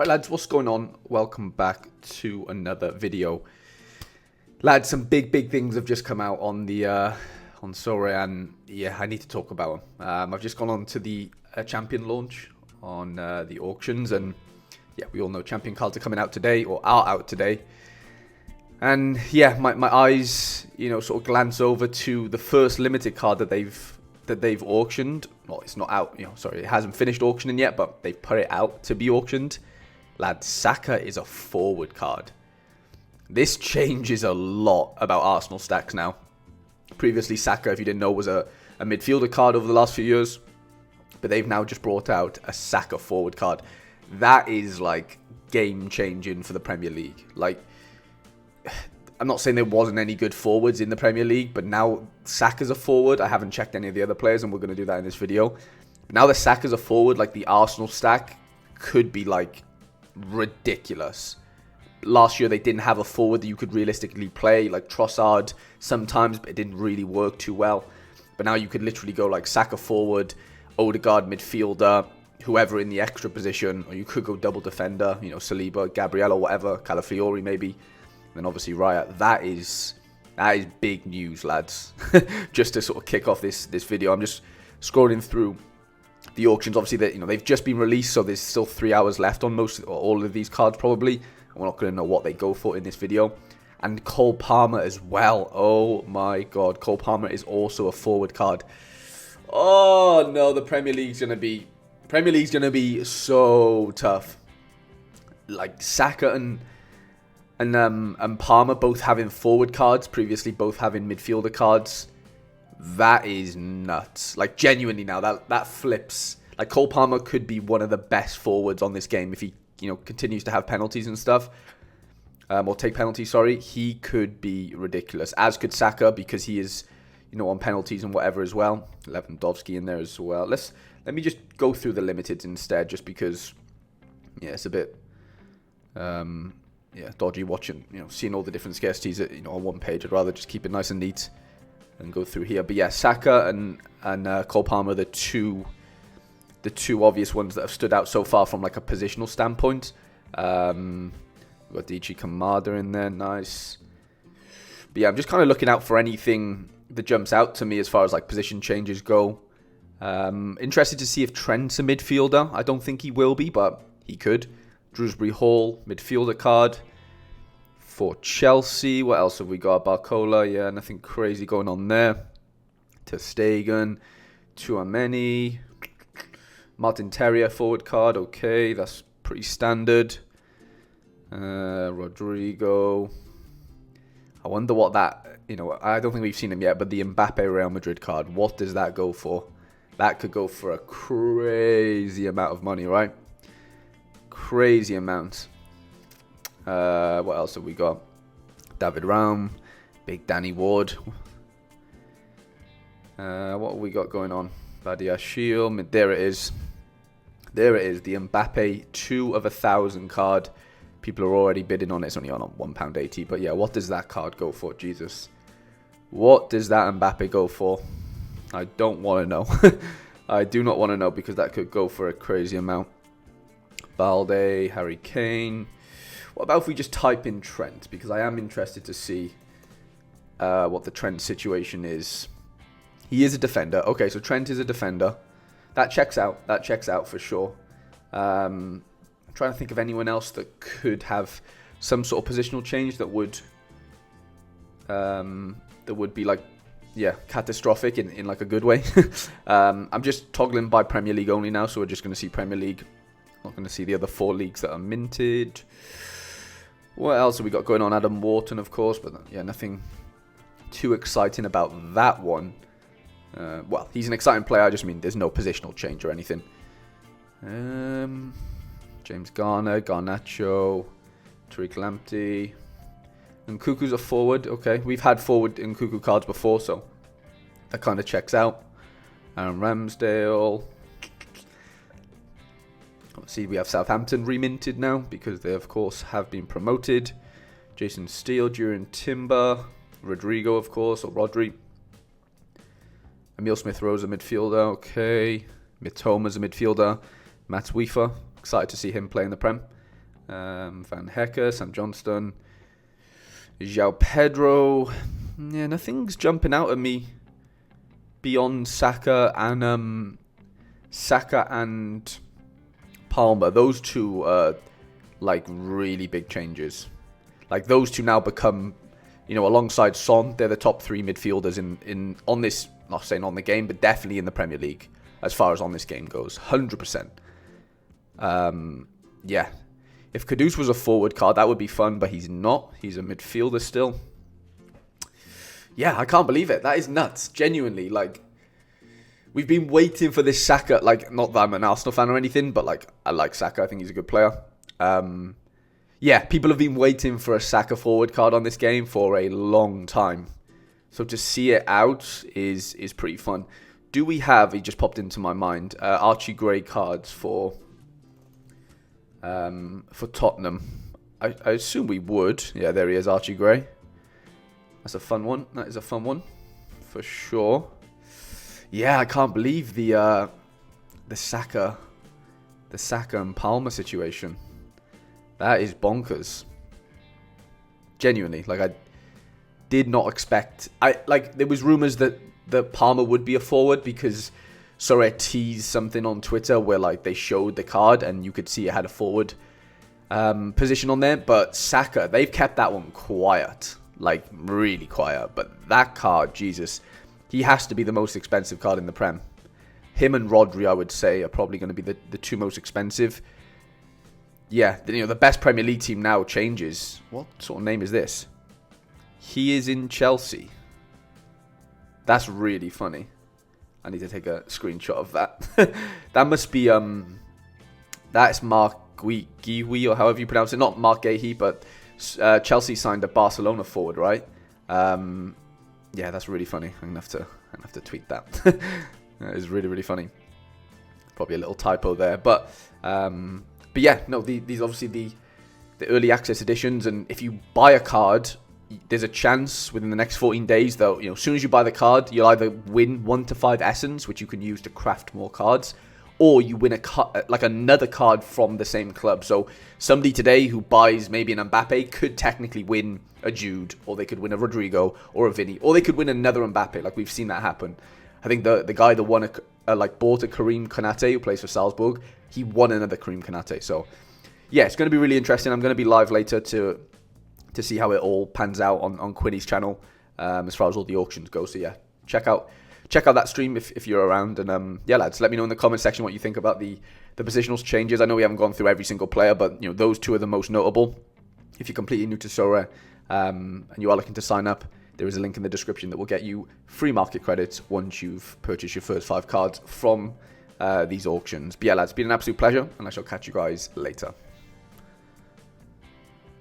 Right, lads, what's going on? Welcome back to another video. Lads, some big things have just come out on the on Sora, and yeah, I need to talk about them. I've just gone on to the champion launch on the auctions, and yeah, we all know champion cards are coming out today, or are out today. And yeah, my eyes, sort of glance over to the first limited card that they've auctioned. Well, it's not out, sorry, it hasn't finished auctioning yet, but they've put it out to be auctioned. Lad, Saka is a forward card. This changes a lot about Arsenal stacks now. Previously, Saka, if you didn't know, was a midfielder card over the last few years. But they've now just brought out a Saka forward card. That is, like, game-changing for the Premier League. Like, I'm not saying there wasn't any good forwards in the Premier League, but now Saka's a forward. I haven't checked any of the other players, and we're going to do that in this video. Now that Saka's a forward, like, the Arsenal stack could be, like, ridiculous. Last year they didn't have a forward that you could realistically play, like Trossard sometimes, but it didn't really work too well. But now you could literally go like Saka forward, Odegaard midfielder, whoever in the extra position, or you could go double defender, Saliba, Gabriel, or whatever, Calafiori maybe, and then obviously Raya. That is big news, lads. Just to sort of kick off this video, I'm just scrolling through the auctions. Obviously, they've just been released, so there's still 3 hours left on most or all of these cards probably. And we're not going to know what they go for in this video. And Cole Palmer as well. Oh my God, Cole Palmer is also a forward card. Oh no, the Premier League's going to be so tough. Like Saka and Palmer both having forward cards, previously both having midfielder cards. That is nuts. Like, genuinely now, that flips. Like, Cole Palmer could be one of the best forwards on this game if he, continues to have penalties and stuff. Or take penalties, sorry. He could be ridiculous. As could Saka, because he is, on penalties and whatever as well. Lewandowski in there as well. Let me just go through the limiteds instead, just because, yeah, it's a bit, dodgy watching, seeing all the different scarcities, on one page. I'd rather just keep it nice and neat and go through here. But yeah, Saka and Cole Palmer are the two obvious ones that have stood out so far from like a positional standpoint. We've got Daichi Kamada in there, nice. But yeah, I'm just kind of looking out for anything that jumps out to me as far as like position changes go. Interested to see if Trent's a midfielder. I don't think he will be, but he could. Drewsbury Hall, midfielder card. For Chelsea, what else have we got? Barcola, yeah, nothing crazy going on there. Ter Stegen, Tchouaméni, Martin Terrier forward card, okay, that's pretty standard. Rodrigo. I wonder what that, I don't think we've seen him yet, but the Mbappe Real Madrid card, what does that go for? That could go for a crazy amount of money, right? Crazy amount. What else have we got? David Raum, Big Danny Ward. What have we got going on? Badia Shield. There it is. There it is. The Mbappe 2 of 1,000 card. People are already bidding on it. It's only on £1.80. But yeah, what does that card go for? Jesus. What does that Mbappe go for? I don't want to know. I do not want to know, because that could go for a crazy amount. Balde, Harry Kane. What about if we just type in Trent? Because I am interested to see what the Trent situation is. He is a defender. Okay, so Trent is a defender. That checks out. That checks out for sure. I'm trying to think of anyone else that could have some sort of positional change that would be like, yeah, catastrophic in like a good way. I'm just toggling by Premier League only now, so we're just going to see Premier League. Not going to see the other 4 leagues that are minted. What else have we got going on? Adam Wharton, of course, but yeah, nothing too exciting about that one. Well, he's an exciting player. I just mean there's no positional change or anything. James Garner, Garnacho, Tariq Lamptey, and Cuckoo's a forward. Okay, we've had forward in Cuckoo cards before, so that kind of checks out. Aaron Ramsdale. See, we have Southampton reminted now, because they, of course, have been promoted. Jason Steele, Duran Timber, Rodrigo, of course, or Rodri. Emil Smith-Rowe, a midfielder, okay. Mitoma's a midfielder. Matt Weaver, excited to see him play in the Prem. Van Hecker, Sam Johnston, João Pedro. Yeah, nothing's jumping out at me beyond Saka and Palmer. Those two are like really big changes. Like those two now become, alongside Son, they're the top 3 midfielders in on this. Not saying on the game, but definitely in the Premier League as far as on this game goes. 100%. Yeah. If Kudus was a forward card, that would be fun, but he's not. He's a midfielder still. Yeah, I can't believe it. That is nuts. Genuinely, like, we've been waiting for this Saka. Like, not that I'm an Arsenal fan or anything, but like, I like Saka. I think he's a good player. Yeah, people have been waiting for a Saka forward card on this game for a long time. So to see it out is pretty fun. Do we have, he just popped into my mind, Archie Gray cards for Tottenham? I assume we would. Yeah, there he is, Archie Gray. That's a fun one. That is a fun one, for sure. Yeah, I can't believe the Saka and Palmer situation. That is bonkers. Genuinely, like I did not expect. There was rumors that Palmer would be a forward because Sorare teased something on Twitter where like they showed the card and you could see it had a forward position on there. But Saka, they've kept that one quiet, like really quiet. But that card, Jesus, he has to be the most expensive card in the Prem. Him and Rodri, I would say, are probably going to be the 2 most expensive. Yeah, the best Premier League team now changes. What sort of name is this? He is in Chelsea. That's really funny. I need to take a screenshot of that. That must be that's Mark Guihi, or however you pronounce it. Not Mark Guihi, but Chelsea signed a Barcelona forward, right? Yeah, that's really funny. I'm gonna have to tweet that. That is really, really funny. Probably a little typo there, but yeah, no, these obviously the early access editions, and if you buy a card, there's a chance within the next 14 days that, as soon as you buy the card, you'll either win 1 to 5 essence, which you can use to craft more cards, or you win another card from the same club. So somebody today who buys maybe an Mbappe could technically win a Jude, or they could win a Rodrigo or a Vinny, or they could win another Mbappe. Like we've seen that happen. I think the guy that won bought a Karim Konate who plays for Salzburg, he won another Karim Konate. So yeah, it's going to be really interesting. I'm going to be live later to see how it all pans out on Quinny's channel as far as all the auctions go. So yeah, check out that stream if you're around. And yeah, lads, let me know in the comment section what you think about the positionals changes. I know we haven't gone through every single player, but those 2 are the most notable. If you're completely new to Sorare and you are looking to sign up, there is a link in the description that will get you free market credits once you've purchased your first 5 cards from these auctions. But yeah, lads, it's been an absolute pleasure, and I shall catch you guys later.